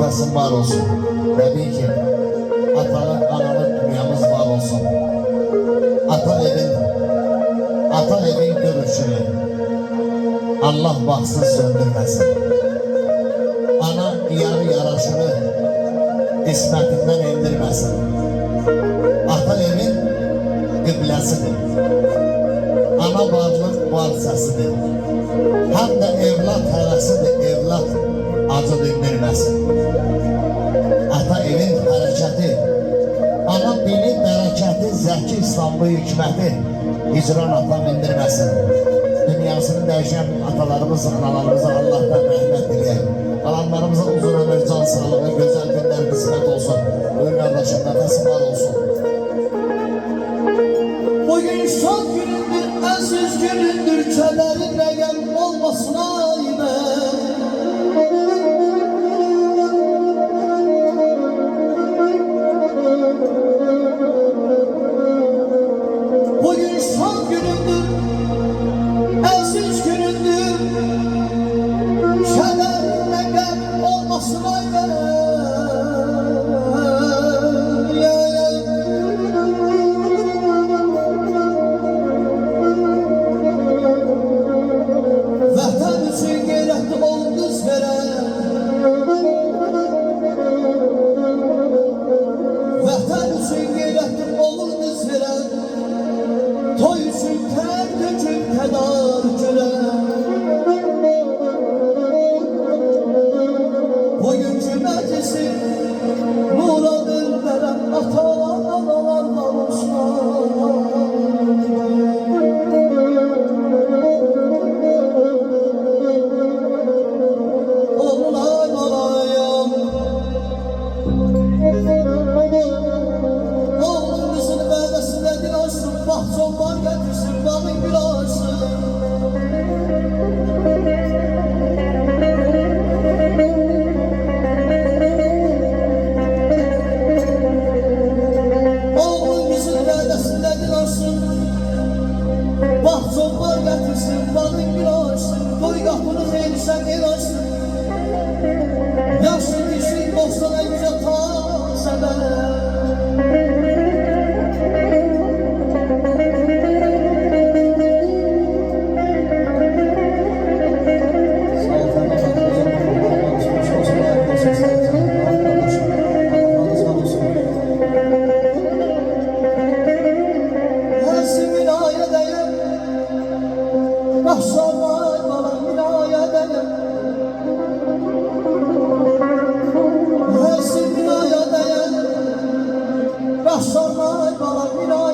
nəfəsin var olsun. Təbii ki, atalı, analı dünyamız var olsun. Ata evin görüşünü Allah baxsın, söndürməsin. Ana yarı yaraşını ismətindən endirməsin. Ata evin qıbləsidir. Ana varlıq var səsidir. Həm də evlat həvəsidir, evlat acı dindirməsin. Ata evin hərəkəti, ana bili bərəkəti, zəki İslamlı hikməti hicran ata mindirməsin. Dünyasını dəyişən atalarımız, analarımıza Allah'tan rəhmət diləyək. Qalanlarımıza uzun ömür, can sağlığı, gözəl günlər qismət olsun. Buyur qardaşım, nəfəsi var olsun. Bugün şad günündür, əziz günündür, kədərin rəqəm olmasın ayda. Bugün şad günündür, əziz günündür, kədərin rəqəm olmasın ayda. Vətən üçün qeyrətli ol qız verən, vətən üçün qeyrətli olur qız verən, toy üçün tər döküb tədarükürən. Bugünkü məclisi nura döndərən atalar, analar olsunlar. Oğlun kızın vədəsində dil açsın, bahçon var gətirsin, bağın gül açsın. Oğlun kızın vədəsində dil açsın, bahçon var gətirsin, bağın gül açsın. Qoy qapını xeyirsən el açsın, yaşlı dişin dostana yüzə ta səbər. Həsin minaya dəyəm, qaşlarlar balam minaya dəyəm. Həsin minaya dəyəm, qaşlarlar balam minaya dəyəm.